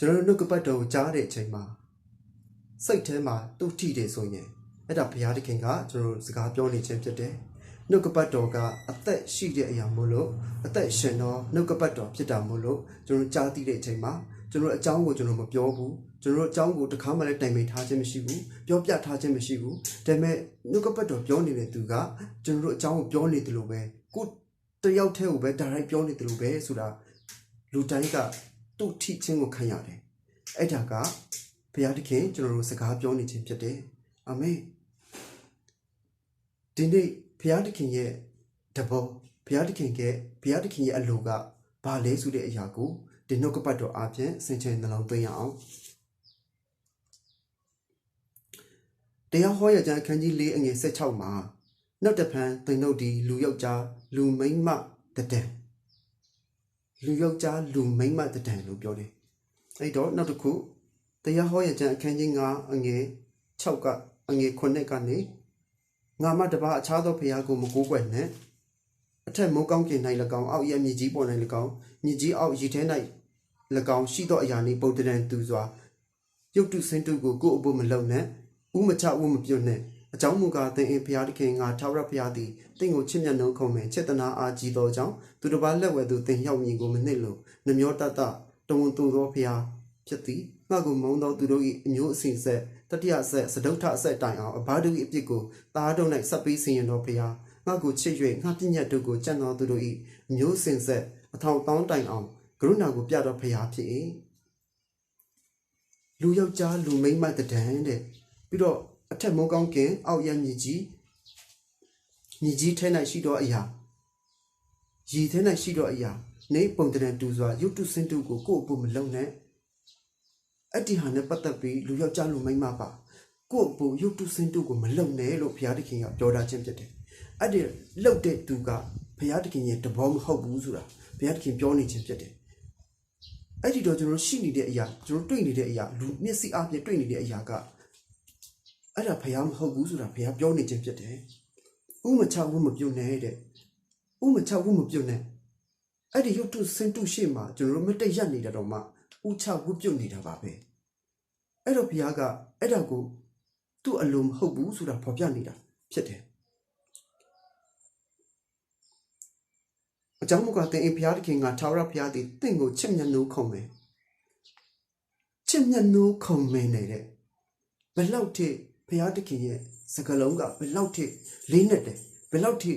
ကျွန်တော်တို့နှုတ်ကပတ်တော်ကြားတဲ့အချိန်မှာစိတ်ထဲမှာတုတ်ထိတယ်ဆိုရင်အဲ့ဒါဘုရားသခင်ကကျွန်တော်တို့စကားပြောနေခြင်းဖြစ်တယ်နှုတ်ကပတ်တော်ကအသက်ရှိတဲ့အရာမို့လို့အသက်ရှင်တော့နှုတ်ကပတ်တော်ဖြစ်တာမို့လို့ကျွန်တော်ကြားသိတဲ့အချိန်မှာကျွန်တော်အကြောင်းကိုကျွန်တော်မပြောဘူးကျွန်တော်အကြောင်းကိုတစ်ခါမှလည်းတိုင်ပင်ထားခြင်းမရှိဘူးပြောပြထားခြင်းမရှိဘူးဒါပေမဲ့နှုတ်ကပတ်တော်ပြောနေတဲ့သူကကျွန်တော်အကြောင်းကိုပြောနေတယ်လို့ပဲကိုတယောက်တည်းကိုပဲ direct ပြောနေတယ်လို့ပဲဆိုတာလူတိုင်းကတုတ်ထိခြင်းကိုခံရတယ်အဲ့ဒါကဘုရားသခင်ကျွန်တော်တို့စကားပြောနေခြင်းဖြစ်တယ်အာမင်ဒီနေ့ဘုရားသခင်ရဲ့တဘောဘုရားသခင်ရဲ့အလိုကဘာလဲဆိုတဲ့အရာကိုဒီနှုတ်ကပတ်တော်အပြင်စင်ချင်နှလုံးသွင်းရအောင်တရားဟောရကြအခန်းကြီး4အငယ်16မှာနောက်တစ်ဖန်သင်တို့ဒီလူယောက်ျားလူမိန်းမတဒံလူယောက်ျားလူမိန်းမတဒံလို့ပြောတယ်အဲ့တော့နောက်တစ်ခုတရားဟောရကြအခန်းကြီး9အငယ်6ကအငယ်9ကနေငါမတပါအခြားသောဘုရားကိုမကိုးကွယ်နဲ့အထက်မိုးကောင်းကင်၌၎င်းအောက်ရဲ့မြေကြီးပေါ်၌၎င်းမြေကြီးအောက်ရေထဲ၌၎င်းရှိသောအရာနှင့်ပုံတံတူစွာရုပ်တုဆင်းတုကိုကိုယ်အဖို့မလုံနဲ့ဥမချဥမပြုတ်နဲ့အကြောင်းမူကားသင်၏ဘုရားသခင်ငါထာဝရဘုရားသည်သင်ကိုချစ်မြတ်နှုန်းခုံမယ်ချစ်တနာအားကြီးသောကြောင့်သူတစ်ပါးလက်ဝဲသို့သင်ရောက်မည်ကိုမနှစ်လို့နှမျောတတ်တတဝန်တူသောဘုရားဖြစ်သည်ငါကိုမုန်းသောသူတို့၏အမျိုးအစဉ်ဆက်တတိယဆက်စတုထအဆက်တိုင်အောင်အဘာတို့၏အပြစ်ကိုသားတို့၌ဆက်ပြီးဆင်ရင်တော်ဘုရားငါကိုချစ်၍ငါပြည့်ညတ်တို့ကိုကြံ့သောသူတို့၏အမျိုးအစဉ်ဆက်အထောင်တောင်းတိုင်အောင်ကရုဏာကိုပြတော်ဘုရားဖြစ်၏လူယောက်ျားလူမိန်းမတဒံတဲ့ပြီးတော့အထက်မိုးကောင်းကင်အောက်ရမြေကြီးထဲ၌ရှိသောအရာရေထဲ၌ရှိသောအရာနေပုံတံတူစွာရုပ်တုဆင်းတုကိုကိုယ့်အဖို့မလုံနဲ့အတ္တိဟာနဲ့ပတ်သက်ပြီးလူယောက်ျားလူမိန်းမပါကိုယ့်အဖို့ရုပ်တုဆင်းတုကိုမလုံနဲ့လို့ဘုရားသခင်ကပြောထားခြင်းဖြစ်တယ်အဲ့ဒီလှုပ်တဲ့သူကဘုရားသခင်ရဲ့တဘောမဟုတ်ဘူးဆိုတာဘုရားသခင်ပြောနေခြင်းဖြစ်တယ်အဲ့ဒီတော့ကျွန်တော်ရှိနေတဲ့အရာကျွန်တော်တွေ့နေတဲ့အရာလူမျက်စိအပြည့်တွေ့နေတဲ့အရာကအဲ့ဒါဘုရားမဟုတ်ဘူးဆိုတာဘုရားပြောနေခြင်းဖြစ်တယ်ဥမချဝမပြုတ်နဲ့ဥမချဝမပြုတ်နဲ့အဲ့ဒီရုပ်တုဆင်းတုရှိမှကျွန်တော်မတက်ရက်နေတာတော့မှဥချဝပြုတ်နေတာပါပဲအဲ့တော့ဘုရားကအဲ့ဒါကိုသူ့အလိုမဟုတ်ဘူးဆိုတာဖော်ပြနေတာဖြစ်တယ်အကြောင်းမူကားသင်၏ဘုရားသခင်ကထာဝရဘုရားသည်သင်ကိုချစ်မြတ်နိုးခုံမယ်ချစ်မြတ်နိုးခုံမယ်နေတဲ့ဘယ်လောက်ထိဘုရားသခင်ရဲ့စကားလုံးကဘယ်လောက်ထိလေးနက်တယ်ဘယ်လောက်ထိ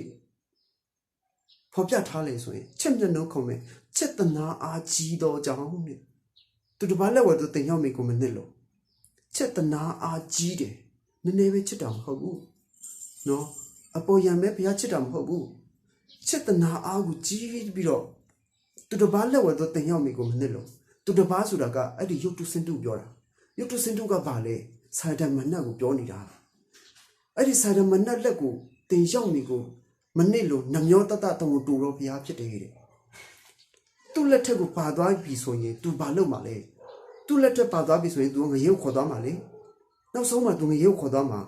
ဖော်ပြထားလဲဆိုရင်ချစ်မြတ်နိုးခုံမယ်ချစ်တနာအားကြီးသောကြောင့်တဲ့သူတစ်ပါးလက်ဝဲသူတင်ရောက်မိကိုမနစ်လို့ချစ်တနာအားကြီးတယ်နည်းနည်းပဲချစ်တာမဟုတ်ဘူးနော်အပေါ်ယံပဲဘုရားချစ်တာမဟုတ်ဘူးချစ်တနာအားကိုကြီးပြီးတော့သူတစ်ပါးလက်ဝဲသူတင်ရောက်မိကိုမနစ်လို့သူတစ်ပါးဆိုတာကအဲ့ဒီရုပ်တုစင်တုပြောတာရုပ်တုစင်တုကဘာလဲစာဒမနတ်ကိုပြောနေတာအဲ့ဒီစာဒမနတ်လက်ကိုတင်ရောက်မိကိုမနစ်လို့နှမျောတတတုံတူတော့ဘုရားဖြစ်တယ်တဲ့သူ့လက်ထက်ကိုပါသွားပြီဆိုရင် तू ဘာလုပ်မှာလဲသူ့လက်ထက်ပါသွားပြီဆိုရင် तू ငရေကိုခေါ်သွားမှာလေနောက်ဆုံးမှာ तू ငရေကိုခေါ်သွားမှာ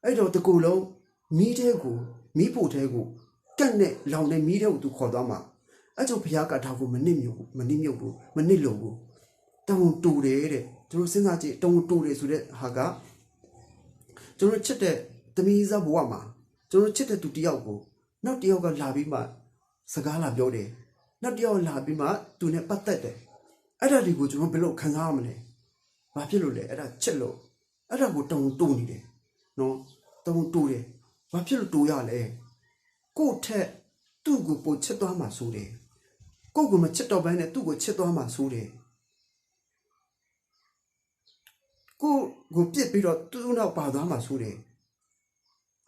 အဲ့တော့တကူလုံးမီးတဲ့ကိုမီးဖို့တဲ့ကိုကန့်နဲ့လောင်တဲ့မီးတဲ့ကို तू ခေါ်သွားမှာအဲ့ကြောင့်ဘုရားကဒါကိုမနစ်လို့ဘူးတုံတူတယ်တဲ့ကျွန်တော်စဉ်းစားကြည့်တုံတူတယ်ဆိုတဲ့ဟာကကျွန်တော်ချစ်တဲ့သမီးစားဘဝမှာကျွန်တော်ချစ်တဲ့သူတယောက်ကိုနောက်တယောက်ကလာပြီးမှစကားလာပြောတယ်နောက်တယောက်လာပြီးမှသူနဲ့ပတ်သက်တယ်အဲ့ဒါတွေကိုကျွန်တော်ဘယ်လိုခံစားရမလဲဘာဖြစ်လို့လဲအဲ့ဒါချစ်လို့အဲ့ဒါကိုတုံတူနေတယ်နော်တုံတူတယ်ဘာဖြစ်လို့တူရလဲကို့ထက်သူ့ကိုပိုချစ်သွားမှဆိုတယ်ကို့ကိုမချစ်တော့ဘဲနဲ့သူ့ကိုချစ်သွားမှဆိုတယ်ကိုပြစ်ပြီးတော့သူ့နောက်ပါသွားမှဆိုတယ်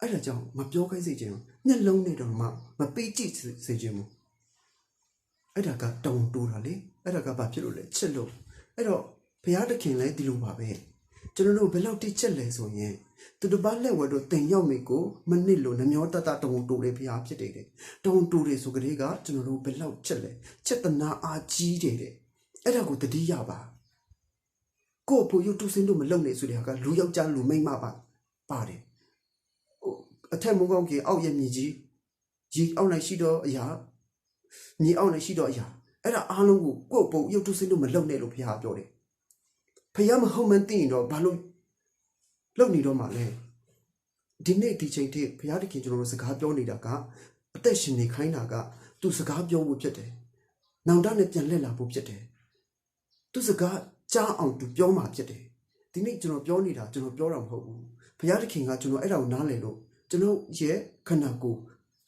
အဲ့ဒါကြောင့်မပြောခိုင်းစေချင်ဘူးမျက်လုံးနဲ့တော့မှမပေးကြည့်စေချင်ဘူးအဲ့ဒါကတုံတူတာလေအဲ့ဒါကဘာဖြစ်လို့လဲချစ်လို့အဲ့တော့ဘုရားသခင်လည်းဒီလိုပါပဲကျွန်တော်တို့ဘယ်လောက်တိချစ်လဲဆိုရင်သူတစ်ပါးလက်ဝဲတို့တင်ရောက်မိကိုမနစ်လို့နှမျောတတတုံတူတယ်ဘုရားဖြစ်တယ်တုံတူတယ်ဆိုကြတဲ့ကကျွန်တော်တို့ဘယ်လောက်ချစ်လဲချစ်တနာအားကြီးတယ်တဲ့အဲ့ဒါကိုတတိယပါကို့ဖို့ရုပ်တုစင်းတို့မလုံနေဆိုတဲ့ဟာကလူယောက်ျားလူမိန်းမပါတယ်အထက်မိုးကောင်းကြီးအောက်ရဲ့မြေကြီးရေအောက်၌ရှိတော့အရာမြေအောက်၌ရှိတော့အရာအဲ့ဒါအားလုံးကိုကို့ဖို့ရုပ်တုစင်းတို့မလုံနဲ့လို့ဘုရားပြောတယ် ဖယားမဟုတ်မှန်းသိရင်တော့ဘာလို့လုံနေတော့မှလဲဒီနေ့ဒီချိန်ထိဖယားတခင်ကျွန်တော်တို့စကားပြောနေတာကအသက်ရှင်နေခိုင်းတာကသူစကားပြောဖို့ဖြစ်တယ်နောင်တနဲ့ပြန်လက်လာဖို့ဖြစ်တယ်သူစကားကြားအောင်သူပြောမှဖြစ်တယ်ဒီနေ့ကျွန်တော်ပြောနေတာကျွန်တော်ပြောတာမဟုတ်ဘူးဖယားတခင်ကကျွန်တော်အဲ့ဒါကိုနားလည်လို့ကျွန်တော်ရဲ့ခန္ဓာကိုယ်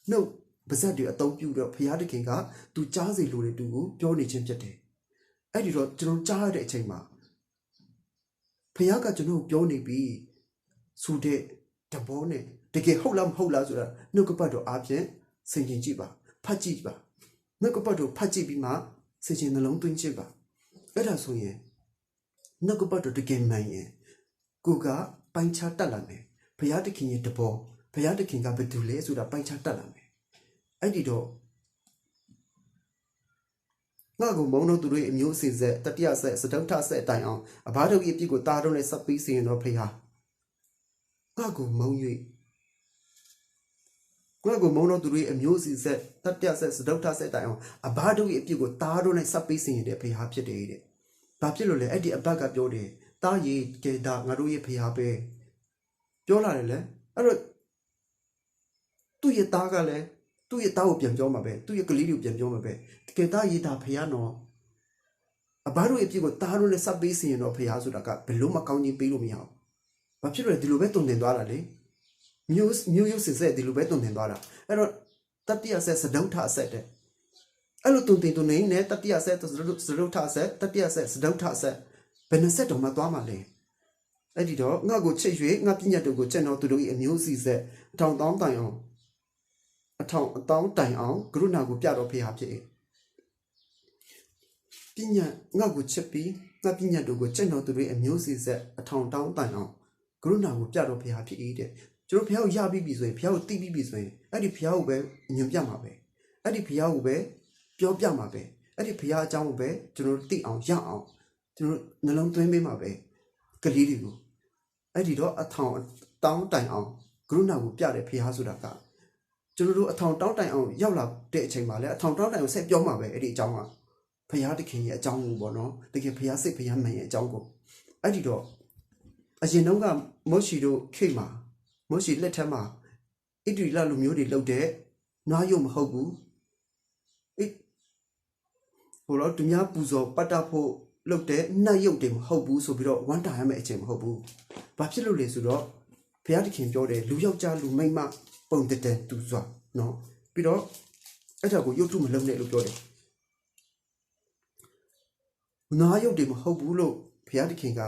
နှုတ်ပါးစပ်တွေအသုံးပြုတော့ဖယားတခင်ကသူကြားစီလိုတဲ့သူကိုပြောနေခြင်းဖြစ်တယ်အဲ့ဒီတော့ကျွန်တော်ကြားရတဲ့အချိန်မှာဖယားကကျွန်တော်ပြောနေပြီဆိုတဲ့တဘောနဲ့တကယ်ဟုတ်လားမဟုတ်လားဆိုတာနှုတ်ကပတ်တော်အားဖြင့်ဆင်ခြင်ကြည့်ပါဖတ်ကြည့်ပါနှုတ်ကပတ်တော်ဖတ်ကြည့်ပြီးမှဆင်ခြင်နှလုံးသွင်းကြည့်ပါအဲ့ဒါဆိုရင်နှုတ်ကပတ်တော်တကယ်မှန်ရင်ကိုကပိုင်းခြားတတ်လာမယ်ဘုရားသခင်ရဲ့တဘောဘုရားသခင်ကဘယ်သူလဲဆိုတာပိုင်းခြားတတ်လာမယ်အဲ့ဒီတော့ငါကိုမုံတို့သူတို့ရဲ့အမျိုးအစဉ်ဆက်တတိယဆက်စတုထဆက်အတိုင်အောင်အဘာတို့ရဲ့အပြစ်ကိုတားတော့နဲ့ဆက်ပြီးစီရင်တော့ဖခင်ငါကိုမုံ၍ငါကိုမုံတို့သူတို့ရဲ့အမျိုးအစဉ်ဆက်တတိယဆက်စတုထဆက်တိုင်အောင်အဘာတို့ရဲ့အပြစ်ကိုတားတော့နဲ့ဆက်ပြီးစီရင်တဲ့ဖခင်ဖြစ်တယ်တဲ့ဘာဖြစ်လို့လဲအဲ့ဒီအဘတ်ကပြောတယ်တားရီကေတာငါတို့ရဲ့ဖခင်ပဲပြောလာတယ်လေအဲ့တော့သူ့ရဲ့သားကလည်းသူ့ရဲ့သားကိုပြန်ပြောမှာပဲသူ့ရဲ့ကလေးကိုပြန်ပြောမှာပဲတကယ်သားရေးတာဖခင်တော့အဘတို့ရဲ့အပြစ်ကိုသားတို့နဲ့စပ်ပေးစီရင်တော့ဖခင်ဆိုတာကဘယ်လို့မကောင်းကြီးပေးလို့မရဘူးဘာဖြစ်လို့လဲဒီလိုပဲတုံတင်သွားတာလေမျိုးရုပ်စစ်ဆက်ဒီလိုပဲတုံတင်သွားတာအဲ့တော့တတိယဆက်စဒုထဆက်တဲ့အဲ့လိုတုံတင်တုံနေနဲ့တတိယဆက်စဒုထဆက်တတိယဆက်စဒုထဆက်ဘယ်နှဆက်တော့မှသွားမှာလဲအဲ့ဒီတော့ငါ့ကိုချစ်၍ငါပညာတို့ကိုကျင့်တော်သူတို့၏အမျိုးစီဆက်အထောင်တောင်းတိုင်အောင်အထောင်အတောင်းတိုင်အောင်ကရုဏာကိုပြတော်ဖေဟာဖြစ်၏ပညာငါ့ကိုချစ်ပြီးငါပညာတို့ကိုကျင့်တော်သူတို့၏အမျိုးစီဆက်အထောင်တောင်းတိုင်အောင်ကရုဏာကိုပြတော်ဖေဟာဖြစ်၏တဲ့ကျွန်တော်ဖះကိုရပြီးပြီဆိုရင်ဖះကိုတိပြီးပြီဆိုရင်အဲ့ဒီဖះကိုပဲညွန်ပြမှာပဲအဲ့ဒီဖះကိုပဲပြောပြမှာပဲအဲ့ဒီဖះအကြောင်းကိုပဲကျွန်တော်သိအောင်ရအောင်ကျွန်တော်နှလုံးသွင်းပေးမှာပဲကလေးတွေကိုအဲ့ဒီတော့အထောင်တောင်းတိုင်အောင်ကရုဏာကိုပြတဲ့ဖះဆိုတာကကျွန်တော်တို့အထောင်တောင်းတိုင်အောင်ရောက်လာတဲ့အချိန်မှာလည်းအထောင်တောင်းတိုင်အောင်ဆက်ပြောမှာပဲအဲ့ဒီအကြောင်းကဖះတခင်ရဲ့အကြောင်းကိုပေါ့နော်တကယ်ဖះစိတ်ဖះမှန်ရဲ့အကြောင်းကိုအဲ့ဒီတော့အရင်တုန်းကမောရှိတို့ခေတ်မှာမောရှိလက်ထက်မှာဣတရီလလူမျိုးတွေလှုပ်တဲ့နွားရုပ်မဟုတ်ဘူးဟိုတော့သူများပူဇော်ပတ်တာဖို့လှုပ်တဲ့နတ်ရုပ်တွေမဟုတ်ဘူးဆိုပြီးတော့ဝမ်းတာရမယ့်အချိန်မဟုတ်ဘူးဘာဖြစ်လို့လဲဆိုတော့ဘုရားသခင်ပြောတယ်လူယောက်ျားလူမိန်းမပုံတည်သူစွာနော်ပြီးတော့အဲ့ဒါကိုရုပ်ထုမလုံးနဲ့လို့ပြောတယ်နွားရုပ်တွေမဟုတ်ဘူးလို့ဘုရားသခင်က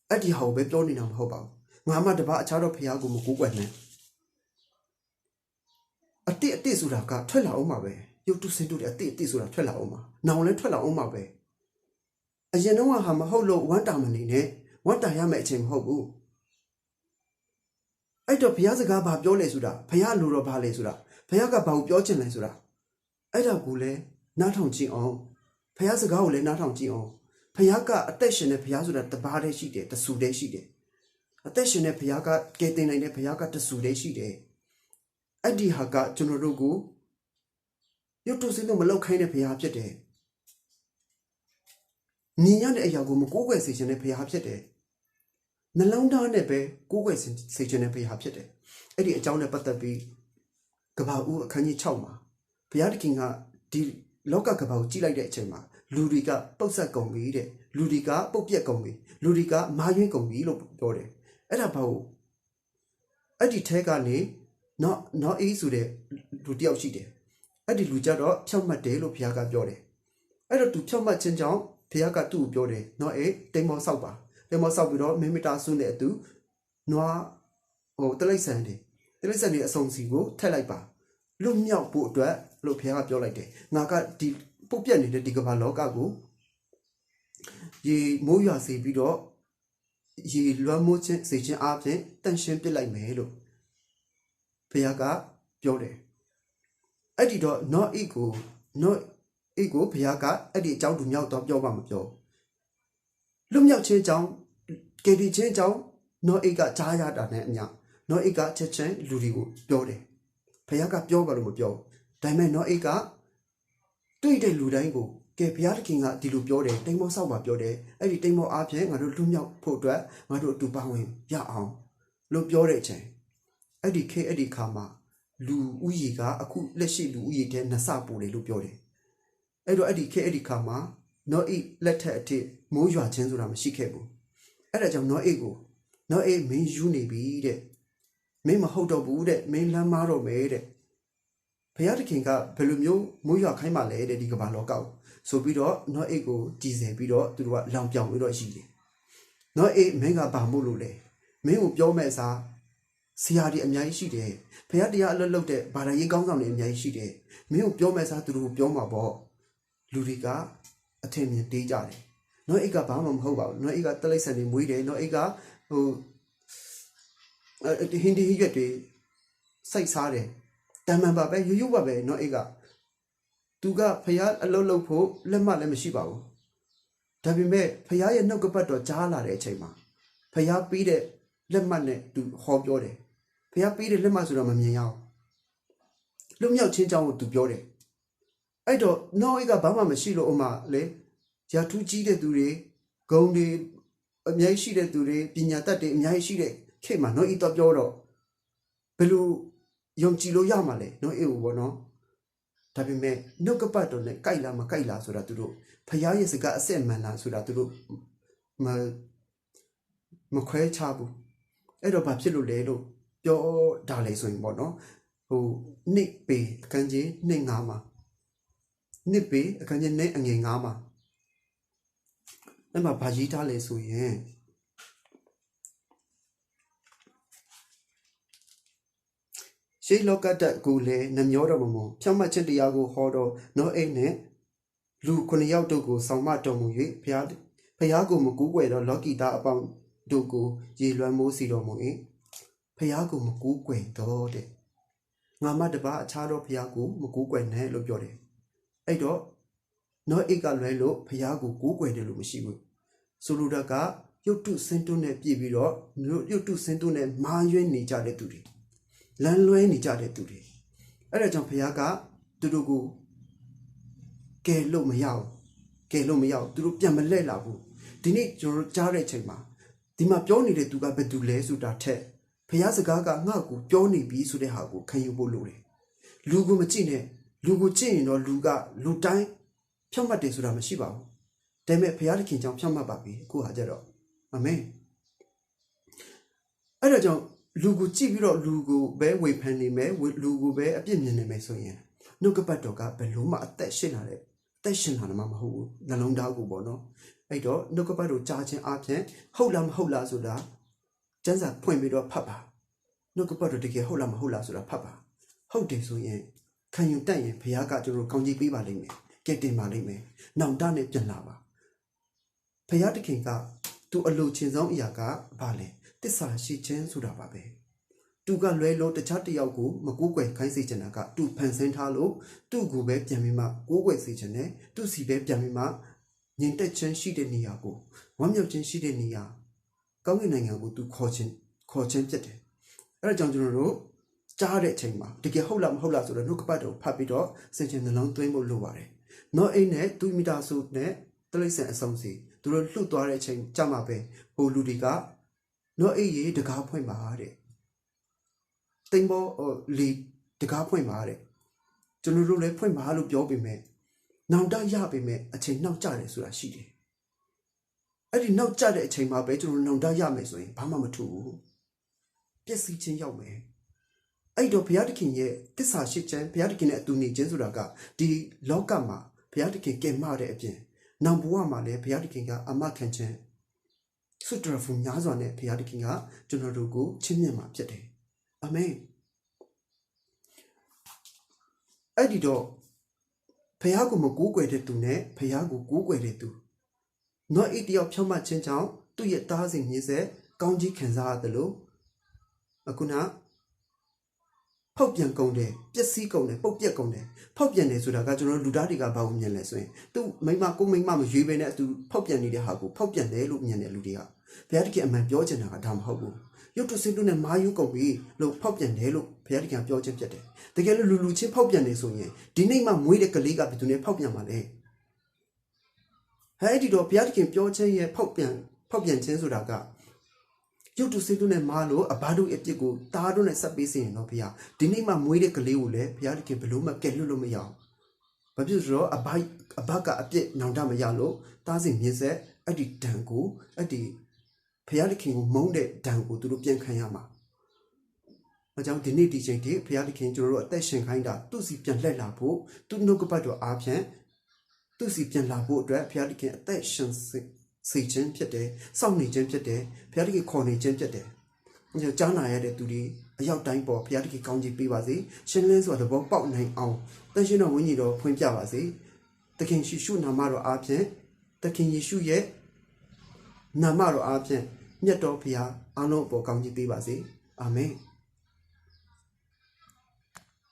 အဲ့ဒီဟာကိုပဲပြောနေတာမဟုတ်ပါဘူးငါမှတပါအခြားတော့ဘုရားကိုမကိုးကွယ်နိုင်အတိဆိုတာကထွက်လာအောင်ပါပဲရုပ်တုစင်တို့အတိဆိုတာထွက်လာအောင်ပါနောင်လည်းထွက်လာအောင်ပါပဲအရင်တော့ဟာမဟုတ်လို့ဝမ်းတာမနေနဲ့ဝမ်းတာရမယ့်အချိန်မဟုတ်ဘူးအဲ့တော့ဘုရားစကားဘာပြောလဲဆိုတာဘုရားလိုတော့ဘာလဲဆိုတာဘုရားကဘာကိုပြောချင်လဲဆိုတာအဲ့ဒါကိုလည်းနားထောင်ကြည့်အောင်ဘုရားစကားကိုလည်းနားထောင်ကြည့်အောင်ဘုရားကအသက်ရှင်တဲ့ဘုရားဆိုတာတပါးတည်းရှိတယ်တဆူတည်းရှိတယ်အသက်ရှင်တဲ့ဘုရားကကယ်တင်နိုင်တဲ့ဘုရားကတဆူတည်းရှိတယ်အဲ့ဒီဟာကကျွန်တော်တို့ကိုရုပ်တုစင်းတို့မလောက်ခိုင်းတဲ့ဘုရားဖြစ်တယ်မြင်ရတဲ့အရာကိုမကိုးကွယ်စေခြင်းတဲ့ဘုရားဖြစ်တယ်နှလုံးသားနဲ့ပဲကိုးကွယ်စေခြင်းတဲ့ဘုရားဖြစ်တယ်အဲ့ဒီအကြောင်းနဲ့ပတ်သက်ပြီးကဘာဦးအခန်းကြီး6မှာဘုရားသခင်ကဒီလောကကဘာကိုကြည့်လိုက်တဲ့အချိန်မှာလူတွေကပုတ်ဆက်ကုန်ပြီတဲ့လူတွေကပုတ်ပြက်ကုန်ပြီလူတွေကမာယွင်းကုန်ပြီလို့ပြောတယ်အဲ့ဒါဘာလို့အဲ့ဒီထဲကနေနော်အေးဆိုတဲ့လူတယောက်ရှိတယ်အဲ့ဒီလူကြတော့ဖြောက်မှတ်တယ်လို့ဘုရားကပြောတယ်အဲ့တော့သူဖြောက်မှတ်ခြင်းကြောင့်ဘုရားကသူ့ကိုပြောတယ်နော်အေးတိမ်မောဆောက်ပါတိမ်မောဆောက်ပြီးတော့မင်းမတာဆွနဲ့အတူနွားတလိษံတွေအစုံစီကိုထက်လိုက်ပါလွတ်မြောက်ဖို့အတွက်လို့ဘုရားကပြောလိုက်တယ်ငါကဒီပုတ်ပြက်နေတဲ့ဒီကမ္ဘာလောကကိုရေမိုးရွာစေပြီးတော့ရေလွှမ်းမိုးခြင်းစေခြင်းအပြင်တန့်ရှင်းပစ်လိုက်မယ်လို့ဘုရားကပြောတယ်အဲ့ဒီတော့နော့အိကိုဘုရားကအဲ့ဒီအကြောင်းသူမြောက်တော့ပြောပါမပြောလွတ်မြောက်ခြင်းအကြောင်းကေဒီခြင်းအကြောင်းနော့အိကကြားရတာနဲ့အမျှနော့အိကချက်ချင်းလူတွေကိုပြောတယ်ဘုရားကပြောပါလို့မပြောဒါပေမဲ့နော့အိကတွေ့တဲ့လူတိုင်းကို ကဲဘုရားသခင်ကဒီလိုပြောတယ်တိမ်မောဆောက်ပါပြောတယ်အဲ့ဒီတိမ်မောအားဖြင့်ငါတို့လွတ်မြောက်ဖို့အတွက်ငါတို့အတူပါဝင်ရအောင်လို့ပြောတဲ့အချိန်အဲ့ဒီခေတ်အဲ့ဒီခါမှာလူဦးရေကအခုလက်ရှိလူဦးရေတဲ့နှစ်ဆပိုတယ်လို့ပြောတယ်အဲ့တော့အဲ့ဒီခေတ်အဲ့ဒီခါမှာနောအိလက်ထက်အထိမိုးရွာခြင်းဆိုတာမရှိခဲ့ဘူးအဲ့ဒါကြောင့်နောအိကိုနောအိမင်းယူနေပြီတဲ့မင်းမဟုတ်တော့ဘူးတဲ့မင်းလမ်းမာတော့မယ်တဲ့ဘုရားသခင်ကဘယ်လိုမျိုးမိုးရွာခိုင်းမှလဲတဲ့ဒီကမ္ဘာလောကကိုဆိုပြီးတော့နောအိကိုကြည်စယ်ပြီးတော့သူတို့ကလောင်ပြောင်ပြီးတော့ရှိတယ်နောအိမင်းကဘာမို့လို့လဲမင်းကိုပြောမဲ့စားဆရာတွေအများကြီးရှိတယ်ဘုရားတရားအလွတ်လွတ်တဲ့ဘာသာရေးကောင်းဆောင်တွေအများကြီးရှိတယ်မင်းကိုပြောမဲ့စားသူတို့ကိုပြောမှာပေါ့လူတွေကအထင်မြင်တေးကြတယ်နောအိကဘာမှမဟုတ်ပါဘူးနောအိကတလိษံတွေမွေးတယ်နောအိကဟိုဟင်းဒီရွက်တွေစိုက်စားတယ်တမန်ပါပဲရိုးရိုးပါပဲနောအိကသူကဖះအလုတ်လုတ်ဖို့လက်မှတ်လည်းမရှိပါဘူးဒါပေမဲ့ဖះရဲ့နှုတ်ကပတ်တော်ကြားလာတဲ့အချိန်မှာဖះပေးတဲ့လက်မှတ်နဲ့သူဟောပြောတယ်ဖះပေးတဲ့လက်မှတ်ဆိုတော့မမြင်ရအောင်လွတ်မြောက်ခြင်းကြောင့်သူပြောတယ်အဲ့တော့နောအိကဘာမှမရှိလို့ဥမာလေရာထူးကြီးတဲ့သူတွေဂုံတွေအများကြီးရှိတဲ့သူတွေပညာတတ်တွေအများကြီးရှိတဲ့ခေတ်မှာနောအိတော့ပြောတော့ဘယ်လိုယုံကြည်လို့ရမှာလဲနောအိကိုပေါ့နော်ဒါပေမဲ့နှုတ်ကပတ်တော်နဲ့ကြိုက်လားမကြိုက်လားဆိုတာသူတို့ဖះရဲ့စကားအစစ်မှန်လားဆိုတာသူတို့မခွဲခြားဘူးအဲ့တော့ဘာဖြစ်လို့လဲလို့ပြောတာလေဆိုရင်ပေါ့နော်ဟိုနှစ်ပေအခန်းကြီး2 5မှာနှစ်ပေအခန်းကြီး2အငယ်9မှာအဲ့မှာဘာရေးထားလဲဆိုရင်ရှေးလောကတကူလေနှမျောတော်မမဖြောင့်မတ်ခြင်းတရားကိုဟောတော်နောအိတ်နဲ့လူ9ယောက်တို့ကိုဆောင်မတော်မူ၍ဖះကိုမကူးကွယ်တော်လောကီသားအပေါင်းတို့ကိုရေလွှမ်းမိုးစီတော်မူ၏ဖះကိုမကူးကွယ်တော်တဲ့ငါမတပါအခြားသောဖះကိုမကူးကွယ်နဲ့လို့ပြောတယ်အဲ့တော့နောအိတ်ကလွဲလို့ဖះကိုကူးကွယ်တယ်လို့မရှိဘူးဆိုလိုတာကရုပ်တုစင်တုနဲ့ပြည်ပြီးတော့ရုပ်တုစင်တုနဲ့မာရွေးနေကြတဲ့သူတွေလမ်းလွဲနေကြတဲ့သူတွေအဲ့ဒါကြောင့်ဘုရားကသူတို့ကိုကယ်လို့မရဘူးသူတို့ပြန်မလှည့်လာဘူးဒီနေ့ကျွန်တော်ကြားတဲ့အချိန်မှာဒီမှာပြောနေတဲ့သူကဘယ်သူလဲဆိုတာထက်ဘုရားစကားကငါ့ကိုပြောနေပြီဆိုတဲ့ဟာကိုခံယူဖို့လိုတယ်လူကိုမကြည့်နဲ့လူကိုကြည့်ရင်တော့လူကလူတိုင်းဖြောင့်မတ်တယ်ဆိုတာမရှိပါဘူးဒါပေမဲ့ဘုရားသခင်ကြောင့်ဖြောင့်မတ်ပါပြီအခုဟာကြတော့အာမင်အဲ့ဒါကြောင့်လူကိုကြည့်ပြီးတော့လူကိုပဲဝေဖန်နေမယ်လူကိုပဲအပြစ်မြင်နေမယ်ဆိုရင်နှုတ်ကပတ်တော်ကဘယ်လိုမှအသက်ရှင်လာမှာမဟုတ်ဘူးနှလုံးသားကိုပေါ့နော်အဲ့တော့နှုတ်ကပတ်တော်ကြားခြင်းအပြင်ဟုတ်လားမဟုတ်လားဆိုတာကျမ်းစာဖွင့်ပြီးတော့ဖတ်ပါနှုတ်ကပတ်တော်တကယ်ဟုတ်လားမဟုတ်လားဆိုတာဖတ်ပါဟုတ်တယ်ဆိုရင်ခံယူတတ်ရင်ဘုရားကကျွန်တော်ကောင်းကြီးပေးပါလိမ့်မယ်ကဲတင်ပါလိမ့်မယ်နောင်တနဲ့ပြန်လာပါဘုရားသခင်ကသူအလိုချင်ဆုံးအရာကဘာလဲတစ္ဆာရှိခြင်းဆိုတာပါပဲသူကလွဲလို့တခြားတစ်ယောက်ကိုမကူးကွယ်ခိုင်းစေချင်တာကသူဖန်ဆင်းထားလို့သူ့ကိုပဲပြန်ပြီးမှကိုးကွယ်စေချင်တယ်သူ့စီပဲပြန်ပြီးမှညင်တက်ခြင်းရှိတဲ့နေရာကိုဝမ်းမြောက်ခြင်းရှိတဲ့နေရာကောင်းကင်နိုင်ငံကိုသူခေါ်ခြင်းဖြစ်တယ်အဲ့ဒါကြောင့်ကျွန်တော်တို့ကြားတဲ့အချိန်မှာတကယ်ဟုတ်လားမဟုတ်လားဆိုတော့နှုတ်ကပတ်တော်ဖတ်ပြီးတော့စင်ချင်နှလုံးသွင်းဖို့လိုပါတယ်နောအိတ်နဲ့သူမိသားစုနဲ့တလိษံအဆုံးစီသူတို့လှုပ်သွားတဲ့အချိန်ကြမှာပဲဟိုလူတွေကနောအိတ်ရေတကားဖွင့်ပါတဲ့တိမ်ဘောလီတကားဖွင့်ပါတဲ့ကျွန်တော်တို့လည်းဖွင့်ပါလို့ပြောပေမဲ့နောင်တရပေမဲ့အချိန်နောက်ကျတယ်ဆိုတာရှိတယ်အဲ့ဒီနောက်ကျတဲ့အချိန်မှာပဲကျွန်တော်နောင်တရမယ်ဆိုရင်ဘာမှမထူဘူးပျက်စီးခြင်းရောက်မယ်အဲ့တော့ဘုရားသခင်ရဲ့တစ္ဆာရှိခြင်းဘုရားသခင်နဲ့အတူနေခြင်းဆိုတာကဒီလောကမှာဘုရားသခင်ကယ်မတဲ့အပြင်နောင်ဘဝမှာလည်းဘုရားသခင်ကအမခံခြင်းစွတ်တော်ဖူများစွာနဲ့ဘုရားသခင်ကကျွန်တော်တို့ကိုချစ်မြတ်မှာဖြစ်တယ်အာမင်အဲ့ဒီတော့ဘုရားကိုမကူးကွယ်တဲ့သူနဲ့ဘုရားကိုကူးကွယ်တဲ့သူနောအိတ်တယောက်ဖြောင့်မတ်ခြင်းကြောင့်သူ့ရဲ့သားစဉ်မြေဆက်ကောင်းကြီးခံစားရတယ်လို့အခုနဖောက်ပြန်ကုန်တယ်ပျက်စီးကုန်တယ်ပုတ်ပြက်ကုန်တယ်ဖောက်ပြန်တယ်ဆိုတာကကျွန်တော်လူသားတွေကဘာလို့မြင်လဲဆိုရင်သူမိမမရွေးပဲနဲ့သူဖောက်ပြန်နေတဲ့ဟာကိုဖောက်ပြန်တယ်လို့မြင်တယ်လူတွေကဘုရားသခင်အမှန်ပြောချင်တာကဒါမဟုတ်ဘူးရုပ်တုစင်တုနဲ့မာယူကုန်ပြီလို့ဖောက်ပြန်တယ်လို့ဘုရားသခင်ပြောခြင်းဖြစ်တယ်တကယ်လို့လူချင်းဖောက်ပြန်နေဆိုရင်ဒီနေ့မှမွေးတဲ့ကလေးကဘယ်သူနဲ့ဖောက်ပြန်မှာလဲ အဲ့ဒီတော့ဘုရားသခင်ပြောခြင်းရဲ့ဖောက်ပြန်ခြင်းဆိုတာကရုပ်တုစိတ်တို့နဲ့မာလို့အဘတို့အပြစ်ကိုတားတို့နဲ့ဆက်ပေးစေရင်တော့ဘုရားဒီနေ့မှမွေးတဲ့ကလေးကိုလည်းဘုရားသခင်ဘလို့မှကယ်လွတ်လို့မရအောင်ဘာဖြစ်လို့အဘကအပြစ်နောင်တမရလို့တားစီမြင့်ဆက်အဲ့ဒီဒဏ်ကိုအဲ့ဒီဘုရားသခင်ကိုမုန်းတဲ့ဒဏ်ကိုသူတို့ပြန်ခံရမှာအကြောင်းဒီနေ့ဒီချိန်ထိဘုရားသခင်ကျွန်တော်တို့အသက်ရှင်ခိုင်းတာသူ့စီပြန်လှည့်လာဖို့သူ့နှုတ်ကပတ်တော်အားဖြင့်သူ့စီပြန်လာဖို့အတွက်ဘုရားသခင်အသက်ရှင်စေခြင်းဖြစ်တယ်စောင့်နေခြင်းဖြစ်တယ်ဘုရားသခင်ခေါ်နေခြင်းဖြစ်တယ်ကြားနာရတဲ့သူတွေအရောက်တိုင်းပေါ်ဘုရားသခင်ကောင်းချီးပေးပါစေရှင်းလင်းစွာသဘောပေါက်နိုင်အောင်တန်ရှင်းတော်ဝိညာဉ်တော်ဖွင့်ပြပါစေသခင်ယေရှုနာမတော်အားဖြင့်သခင်ယေရှုရဲ့နာမတော်အားဖြင့်မြတ်တော်ဘုရားအားလုံးအပေါ်ကောင်းချီးပေးပါစေအာမင်